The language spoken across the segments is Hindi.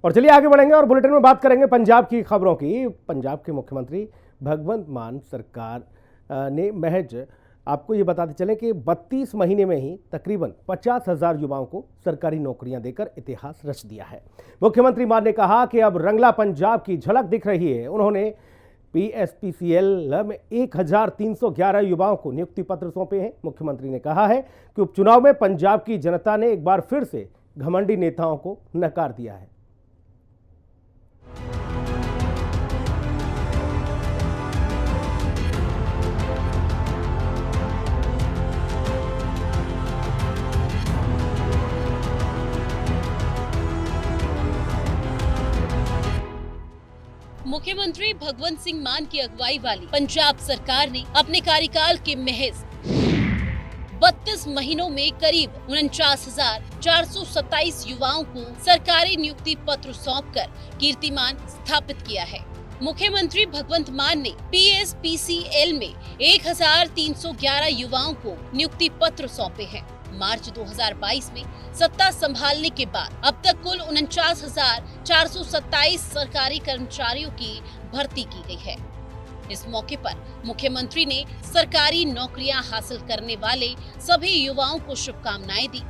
और चलिए आगे बढ़ेंगे और बुलेटिन में बात करेंगे पंजाब की खबरों की। पंजाब के मुख्यमंत्री भगवंत मान सरकार ने महज आपको ये बताते चले कि 32 महीने में ही तकरीबन 50,000 युवाओं को सरकारी नौकरियां देकर इतिहास रच दिया है। मुख्यमंत्री मान ने कहा कि अब रंगला पंजाब की झलक दिख रही है। उन्होंने PSPCL में 1311 युवाओं को नियुक्ति पत्र सौंपे हैं। मुख्यमंत्री ने कहा है कि उपचुनाव में पंजाब की जनता ने एक बार फिर से घमंडी नेताओं को नकार दिया है। मुख्यमंत्री भगवंत सिंह मान की अगुवाई वाली पंजाब सरकार ने अपने कार्यकाल के महज 32 महीनों में करीब 49,427 युवाओं को सरकारी नियुक्ति पत्र सौंपकर कीर्तिमान स्थापित किया है। मुख्यमंत्री भगवंत मान ने PSPCL में 1311 युवाओं को नियुक्ति पत्र सौंपे हैं। मार्च 2022 में सत्ता संभालने के बाद अब तक कुल 49,427 सरकारी कर्मचारियों की भर्ती की गई है। इस मौके पर मुख्यमंत्री ने सरकारी नौकरियां हासिल करने वाले सभी युवाओं को शुभकामनाएं दी।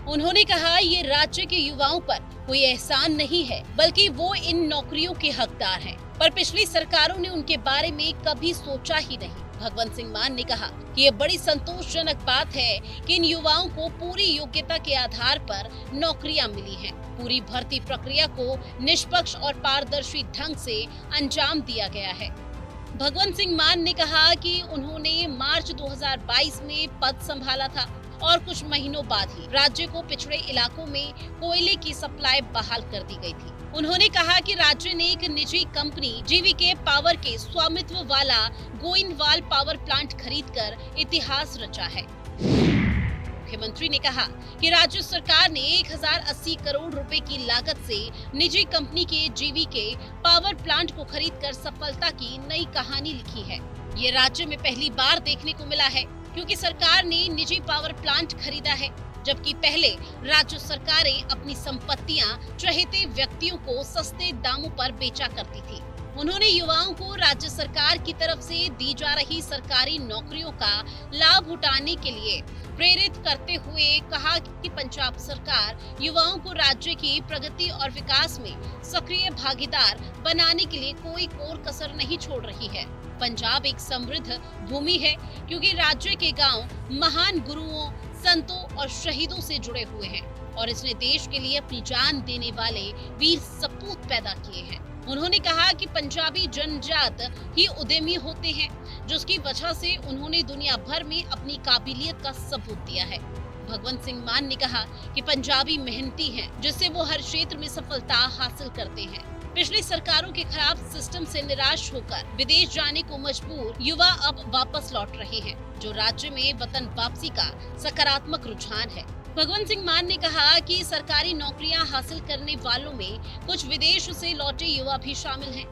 उन्होंने कहा ये राज्य के युवाओं पर कोई एहसान नहीं है, बल्कि वो इन नौकरियों के हकदार हैं, पर पिछली सरकारों ने उनके बारे में कभी सोचा ही नहीं। भगवंत सिंह मान ने कहा कि ये बड़ी संतोषजनक बात है कि इन युवाओं को पूरी योग्यता के आधार पर नौकरियां मिली हैं। पूरी भर्ती प्रक्रिया को निष्पक्ष और पारदर्शी ढंग से अंजाम दिया गया है। भगवंत सिंह मान ने कहा कि उन्होंने मार्च 2022 में पद संभाला था और कुछ महीनों बाद ही राज्य को पिछड़े इलाकों में कोयले की सप्लाई बहाल कर दी गई थी। उन्होंने कहा कि राज्य ने एक निजी कंपनी GVK पावर के स्वामित्व वाला गोइंदवाल पावर प्लांट खरीदकर इतिहास रचा है। मुख्यमंत्री ने कहा कि राज्य सरकार ने 1080 करोड़ रुपए की लागत से निजी कंपनी के GVK पावर प्लांट को खरीदकर सफलता की नई कहानी लिखी है। ये राज्य में पहली बार देखने को मिला है, क्योंकि सरकार ने निजी पावर प्लांट खरीदा है, जबकि पहले राज्य सरकारें अपनी संपत्तियां चहेते व्यक्तियों को सस्ते दामों पर बेचा करती थी। उन्होंने युवाओं को राज्य सरकार की तरफ से दी जा रही सरकारी नौकरियों का लाभ उठाने के लिए प्रेरित करते हुए कहा कि पंजाब सरकार युवाओं को राज्य की प्रगति और विकास में सक्रिय भागीदार बनाने के लिए कोई कोर कसर नहीं छोड़ रही है। पंजाब एक समृद्ध भूमि है, क्योंकि राज्य के गांव महान गुरुओं, संतों और शहीदों से जुड़े हुए हैं और इसने देश के लिए अपनी जान देने वाले वीर सपूत पैदा किए हैं। उन्होंने कहा कि पंजाबी जनजात ही उद्यमी होते हैं, जिसकी वजह से उन्होंने दुनिया भर में अपनी काबिलियत का सबूत दिया है। भगवंत सिंह मान ने कहा कि पंजाबी मेहनती हैं, जिससे वो हर क्षेत्र में सफलता हासिल करते हैं। पिछली सरकारों के खराब सिस्टम से निराश होकर विदेश जाने को मजबूर युवा अब वापस लौट रहे हैं, जो राज्य में वतन वापसी का सकारात्मक रुझान है। भगवंत सिंह मान ने कहा कि सरकारी नौकरियां हासिल करने वालों में कुछ विदेश से लौटे युवा भी शामिल हैं।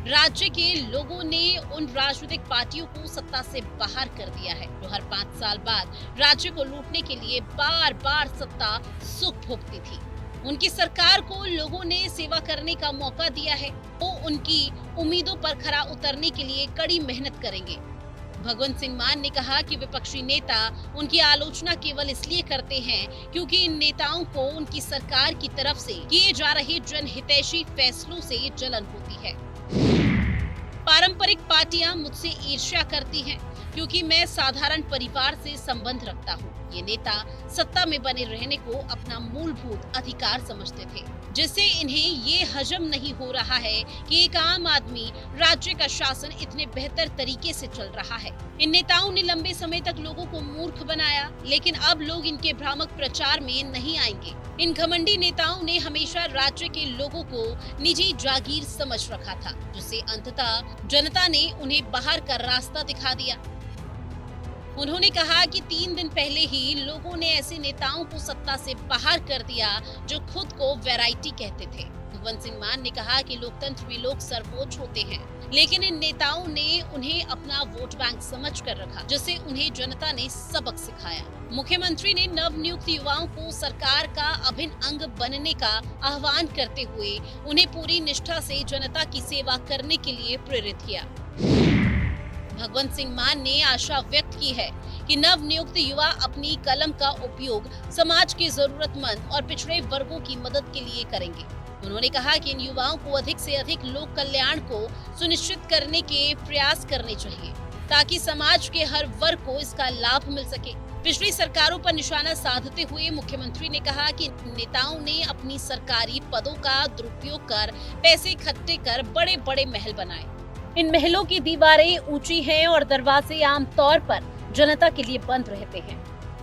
राज्य के लोगों ने उन राजनीतिक पार्टियों को सत्ता से बाहर कर दिया है, जो हर 5 साल बाद राज्य को लूटने के लिए बार बार सत्ता सुख भोगती थी। उनकी सरकार को लोगों ने सेवा करने का मौका दिया है। वो उनकी उम्मीदों पर खरा उतरने के लिए कड़ी मेहनत करेंगे। भगवंत सिंह मान ने कहा कि विपक्षी नेता उनकी आलोचना केवल इसलिए करते हैं क्योंकि इन नेताओं को उनकी सरकार की तरफ से किए जा रहे जनहितैषी फैसलों से जलन होती है। पारंपरिक पार्टियां मुझसे ईर्ष्या करती हैं, क्योंकि मैं साधारण परिवार से संबंध रखता हूँ। ये नेता सत्ता में बने रहने को अपना मूलभूत अधिकार समझते थे, जिससे इन्हें ये हजम नहीं हो रहा है कि एक आम आदमी राज्य का शासन इतने बेहतर तरीके से चल रहा है। इन नेताओं ने लंबे समय तक लोगों को मूर्ख बनाया, लेकिन अब लोग इनके भ्रामक प्रचार में नहीं आएंगे। इन घमंडी नेताओं ने हमेशा राज्य के लोगों को निजी जागीर समझ रखा था, जिससे अंततः जनता ने उन्हें बाहर का रास्ता दिखा दिया। उन्होंने कहा कि 3 दिन पहले ही लोगों ने ऐसे नेताओं को सत्ता से बाहर कर दिया जो खुद को वैरायटी कहते थे। भगवंत सिंह मान ने कहा कि लोकतंत्र में लोग सर्वोच्च होते हैं, लेकिन इन नेताओं ने उन्हें अपना वोट बैंक समझकर रखा, जिससे उन्हें जनता ने सबक सिखाया। मुख्यमंत्री ने नवनियुक्त युवाओं को सरकार का अभिन्न अंग बनने का आह्वान करते हुए उन्हें पूरी निष्ठा से जनता की सेवा करने के लिए प्रेरित किया। भगवंत सिंह मान ने आशा व्यक्त की है कि नवनियुक्त युवा अपनी कलम का उपयोग समाज के जरूरतमंद और पिछड़े वर्गों की मदद के लिए करेंगे। उन्होंने कहा कि इन युवाओं को अधिक से अधिक लोक कल्याण को सुनिश्चित करने के प्रयास करने चाहिए, ताकि समाज के हर वर्ग को इसका लाभ मिल सके। पिछली सरकारों पर निशाना साधते हुए मुख्यमंत्री ने कहा कि नेताओं ने अपनी सरकारी पदों का दुरुपयोग कर पैसे इकट्ठे कर बड़े बड़े महल बनाए। इन महलों की दीवारें ऊंची हैं और दरवाजे आमतौर पर जनता के लिए बंद रहते हैं।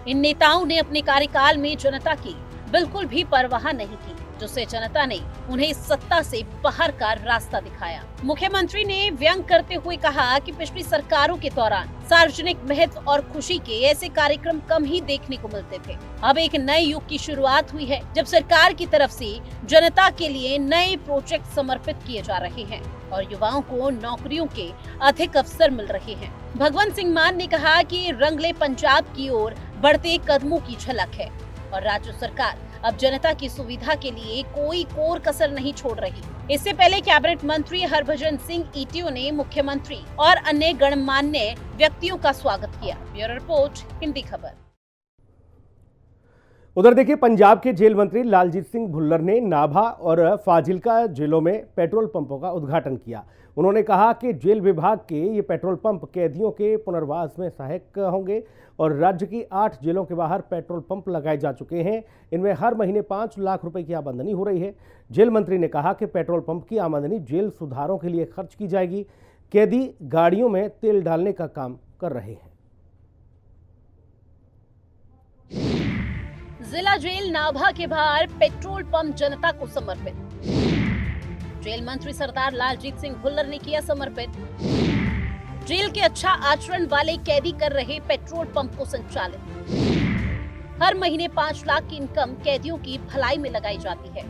इन नेताओं ने अपने कार्यकाल में जनता की बिल्कुल भी परवाह नहीं की, जिससे जनता ने उन्हें सत्ता से बाहर का रास्ता दिखाया। मुख्यमंत्री ने व्यंग करते हुए कहा कि पिछली सरकारों के दौरान सार्वजनिक महत्व और खुशी के ऐसे कार्यक्रम कम ही देखने को मिलते थे। अब एक नए युग की शुरुआत हुई है, जब सरकार की तरफ से जनता के लिए नए प्रोजेक्ट समर्पित किए जा रहे हैं और युवाओं को नौकरियों के अधिक अवसर मिल रहे हैं। भगवंत सिंह मान ने कहा कि रंगले पंजाब की ओर बढ़ते कदमों की झलक है और राज्य सरकार अब जनता की सुविधा के लिए कोई कोर कसर नहीं छोड़ रही। इससे पहले कैबिनेट मंत्री हरभजन सिंह ईटीओ ने मुख्यमंत्री और अन्य गणमान्य व्यक्तियों का स्वागत किया। ब्यूरो रिपोर्ट, हिंदी खबर। उधर देखिए, पंजाब के जेल मंत्री लालजीत सिंह भुल्लर ने नाभा और फाजिलका जेलों में पेट्रोल पंपों का उद्घाटन किया। उन्होंने कहा कि जेल विभाग के ये पेट्रोल पंप कैदियों के पुनर्वास में सहायक होंगे और राज्य की 8 जेलों के बाहर पेट्रोल पंप लगाए जा चुके हैं। इनमें हर महीने 5 लाख रुपए की आमदनी हो रही है। जेल मंत्री ने कहा कि पेट्रोल पंप की आमदनी जेल सुधारों के लिए खर्च की जाएगी। कैदी गाड़ियों में तेल डालने का काम कर रहे हैं। जिला जेल नाभा के बाहर पेट्रोल पंप जनता को समर्पित। जेल मंत्री सरदार लालजीत सिंह भुल्लर ने किया समर्पित। जेल के अच्छा आचरण वाले कैदी कर रहे पेट्रोल पंप को संचालित। हर महीने 5 लाख की इनकम कैदियों की भलाई में लगाई जाती है।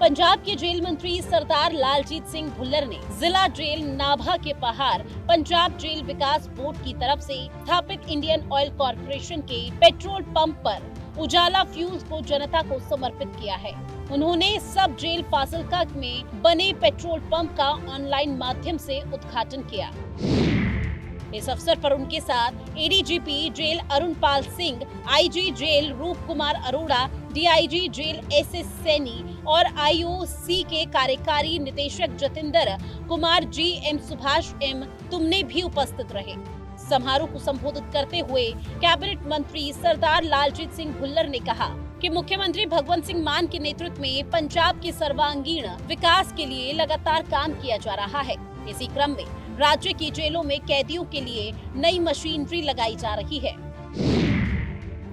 पंजाब के जेल मंत्री सरदार लालजीत सिंह भुल्लर ने जिला जेल नाभा के बाहर पंजाब जेल विकास बोर्ड की तरफ से स्थापित इंडियन ऑयल कॉर्पोरेशन के पेट्रोल पंप पर उजाला फ्यूल्स को जनता को समर्पित किया है। उन्होंने सब जेल फाजिलका में बने पेट्रोल पंप का ऑनलाइन माध्यम से उद्घाटन किया। इस अवसर पर उनके साथ ADGP jail Arunpal Singh, IG jail Roop Kumar Arora, DIG jail SS Saini और आईओसी के कार्यकारी निदेशक जतिंदर कुमार जी एम सुभाष एम तुमने भी उपस्थित रहे। समारोह को संबोधित करते हुए कैबिनेट मंत्री सरदार लालजीत सिंह भुल्लर ने कहा कि मुख्यमंत्री भगवंत सिंह मान के नेतृत्व में पंजाब के सर्वांगीण विकास के लिए लगातार काम किया जा रहा है। इसी क्रम में राज्य की जेलों में कैदियों के लिए नई मशीनरी लगाई जा रही है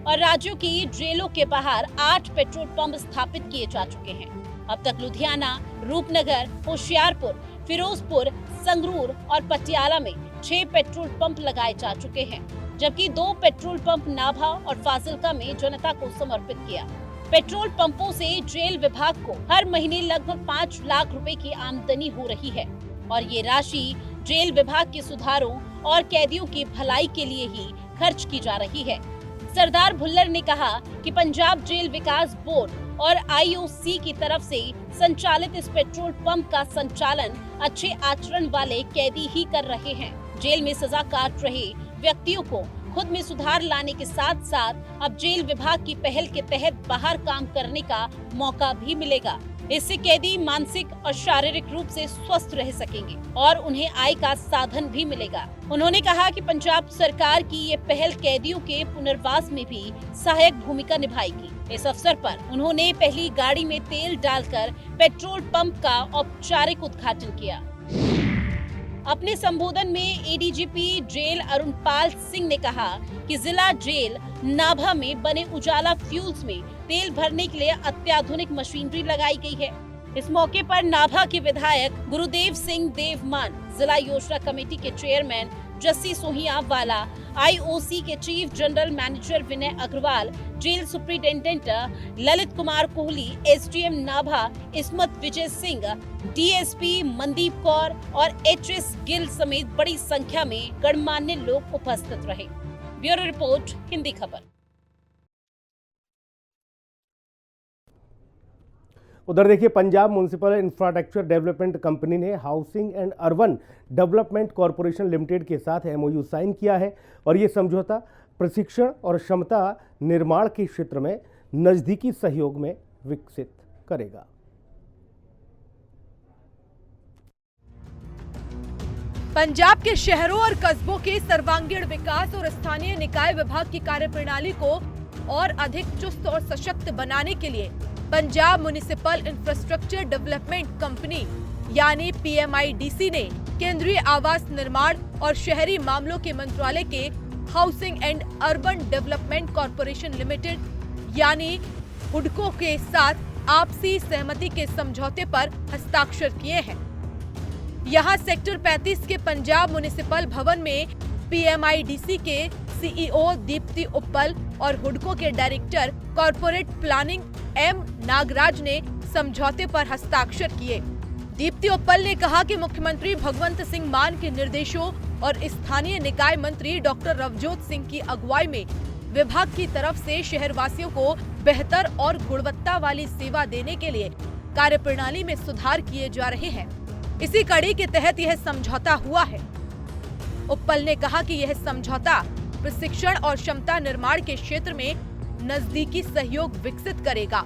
और राज्यों की जेलों के बाहर 8 पेट्रोल पंप स्थापित किए जा चुके हैं। अब तक लुधियाना, रूपनगर, होशियारपुर, फिरोजपुर, संगरूर और पटियाला में 6 पेट्रोल पंप लगाए जा चुके हैं, जबकि 2 पेट्रोल पंप नाभा और फाजिलका में जनता को समर्पित किया। पेट्रोल पंपों से जेल विभाग को हर महीने लगभग 5 लाख रुपए की आमदनी हो रही है और ये राशि जेल विभाग के सुधारों और कैदियों की भलाई के लिए ही खर्च की जा रही है। सरदार भुल्लर ने कहा कि पंजाब जेल विकास बोर्ड और आईओसी की तरफ से संचालित इस पेट्रोल पंप का संचालन अच्छे आचरण वाले कैदी ही कर रहे हैं। जेल में सजा काट रहे व्यक्तियों को खुद में सुधार लाने के साथ साथ अब जेल विभाग की पहल के तहत बाहर काम करने का मौका भी मिलेगा। इससे कैदी मानसिक और शारीरिक रूप से स्वस्थ रह सकेंगे और उन्हें आय का साधन भी मिलेगा। उन्होंने कहा कि पंजाब सरकार की ये पहल कैदियों के पुनर्वास में भी सहायक भूमिका निभाएगी। इस अवसर पर उन्होंने पहली गाड़ी में तेल डालकर पेट्रोल पंप का औपचारिक उद्घाटन किया। अपने संबोधन में एडीजीपी जेल अरुणपाल सिंह ने कहा कि जिला जेल नाभा में बने उजाला फ्यूल्स में तेल भरने के लिए अत्याधुनिक मशीनरी लगाई गई है। इस मौके पर नाभा के विधायक गुरुदेव सिंह देवमान, जिला योजना कमेटी के चेयरमैन जस्सी सोहिया वाला, आईओसी के chief general manager Vinay Agarwal, jail superintendent Lalit Kumar Kohli, SDM Nabha Ismat Vijay Singh, DSP Mandeep Kaur और एचएस गिल समेत बड़ी संख्या में गणमान्य लोग उपस्थित रहे। ब्यूरो रिपोर्ट, हिंदी खबर। उधर देखिए, Punjab municipal infrastructure development company ने housing and urban development corporation limited के साथ एमओयू साइन किया है और ये समझौता प्रशिक्षण और क्षमता निर्माण के क्षेत्र में नजदीकी सहयोग में विकसित करेगा। पंजाब के शहरों और कस्बों के सर्वांगीण विकास और स्थानीय निकाय विभाग की कार्यप्रणाली को और अधिक चुस्त और सशक्त बनाने के लिए Punjab municipal infrastructure development company यानी PMIDC ने केंद्रीय आवास निर्माण और शहरी मामलों के मंत्रालय के housing and urban development corporation limited यानी हुडको के साथ आपसी सहमति के समझौते पर हस्ताक्षर किए हैं। यहां सेक्टर 35 के पंजाब म्युनिसिपल भवन में PMIDC के CEO दीप्ति उप्पल और हुडको के director corporate planning M Nagaraj ने समझौते पर हस्ताक्षर किए। दीप्ति उप्पल ने कहा कि मुख्यमंत्री भगवंत सिंह मान के निर्देशों और स्थानीय निकाय मंत्री डॉक्टर रवजोत सिंह की अगुवाई में विभाग की तरफ से शहरवासियों को बेहतर और गुणवत्ता वाली सेवा देने के लिए कार्यप्रणाली में सुधार किए जा रहे हैं। इसी कड़ी के तहत यह समझौता हुआ है। उप्पल ने कहा कि यह समझौता प्रशिक्षण और क्षमता निर्माण के क्षेत्र में नजदीकी सहयोग विकसित करेगा।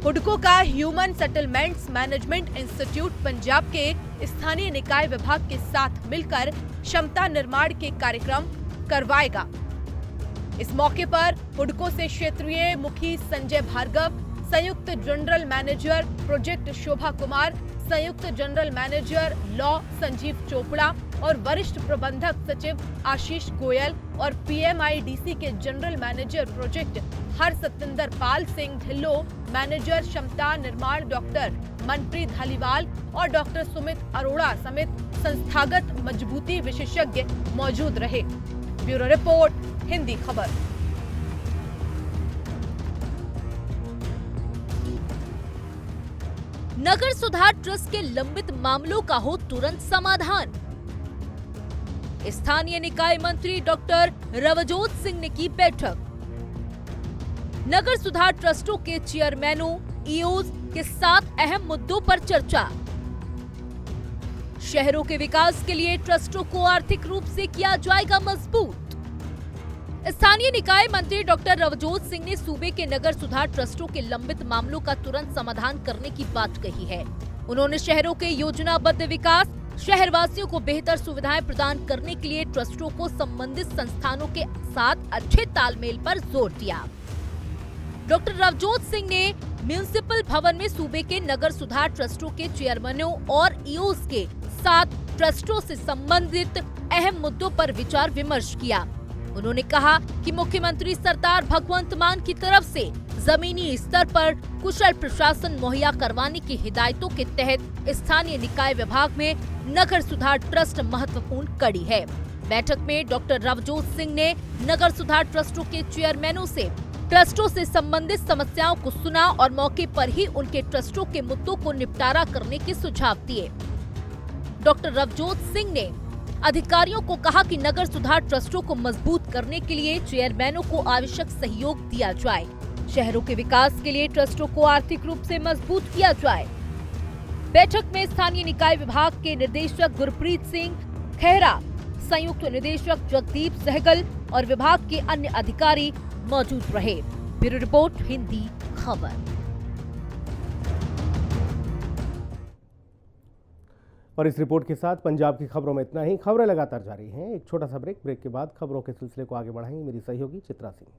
हुडको का human settlements management institute Punjab के स्थानीय निकाय विभाग के साथ मिलकर क्षमता निर्माण के कार्यक्रम करवाएगा। इस मौके पर हुडको से क्षेत्रीय मुखी संजय भार्गव, संयुक्त जनरल मैनेजर प्रोजेक्ट शोभा कुमार, संयुक्त general manager law Sanjeev Chopra और वरिष्ठ प्रबंधक सचिव आशीष गोयल और PMIDC के जनरल मैनेजर प्रोजेक्ट हर सतिंदर पाल सिंह ढिल्लो, मैनेजर क्षमता निर्माण डॉक्टर मनप्रीत धालीवाल और डॉक्टर सुमित अरोड़ा समेत संस्थागत मजबूती विशेषज्ञ मौजूद रहे। ब्यूरो रिपोर्ट, हिंदी खबर। नगर सुधार ट्रस्ट के लंबित मामलों का हो तुरंत समाधान। स्थानीय निकाय मंत्री डॉक्टर रवजोत सिंह ने की बैठक। नगर सुधार ट्रस्टों के चेयरमैनों, ईओज के साथ अहम मुद्दों पर चर्चा। शहरों के विकास के लिए ट्रस्टों को आर्थिक रूप से किया जाएगा मजबूत। स्थानीय निकाय मंत्री डॉक्टर रवजोत सिंह ने सूबे के नगर सुधार ट्रस्टों के लंबित मामलों का तुरंत समाधान करने की बात कही है। उन्होंने शहरों के योजनाबद्ध विकास, शहरवासियों को बेहतर सुविधाएं प्रदान करने के लिए ट्रस्टों को संबंधित संस्थानों के साथ अच्छे तालमेल पर जोर दिया। डॉक्टर रवजोत सिंह ने म्युनिसिपल भवन में सूबे के नगर सुधार ट्रस्टों के चेयरमैनों और ईओज के साथ ट्रस्टों से संबंधित अहम मुद्दों पर विचार विमर्श किया। उन्होंने कहा कि मुख्यमंत्री सरदार भगवंत मान की तरफ से जमीनी स्तर पर कुशल प्रशासन मुहैया करवाने की हिदायतों के तहत स्थानीय निकाय विभाग में नगर सुधार ट्रस्ट महत्वपूर्ण कड़ी है। बैठक में डॉक्टर रवजोत सिंह ने नगर सुधार ट्रस्टों के चेयरमैनों से ट्रस्टों से संबंधित समस्याओं को सुना और मौके पर ही उनके ट्रस्टों के मुद्दों को निपटारा करने के सुझाव दिए। डॉक्टर रवजोत सिंह ने अधिकारियों को कहा कि नगर सुधार ट्रस्टों को मजबूत करने के लिए चेयरमैनों को आवश्यक सहयोग दिया जाए। शहरों के विकास के लिए ट्रस्टों को आर्थिक रूप से मजबूत किया जाए। बैठक में स्थानीय निकाय विभाग के निदेशक गुरप्रीत सिंह खेहरा, संयुक्त निदेशक जगदीप सहगल और विभाग के अन्य अधिकारी मौजूद रहे। ब्यूरो रिपोर्ट, हिंदी खबर। और इस रिपोर्ट के साथ पंजाब की खबरों में इतना ही। खबरें लगातार जारी हैं। एक छोटा सा ब्रेक के बाद खबरों के सिलसिले को आगे बढ़ाएंगे मेरी सहयोगी चित्रा सिंह।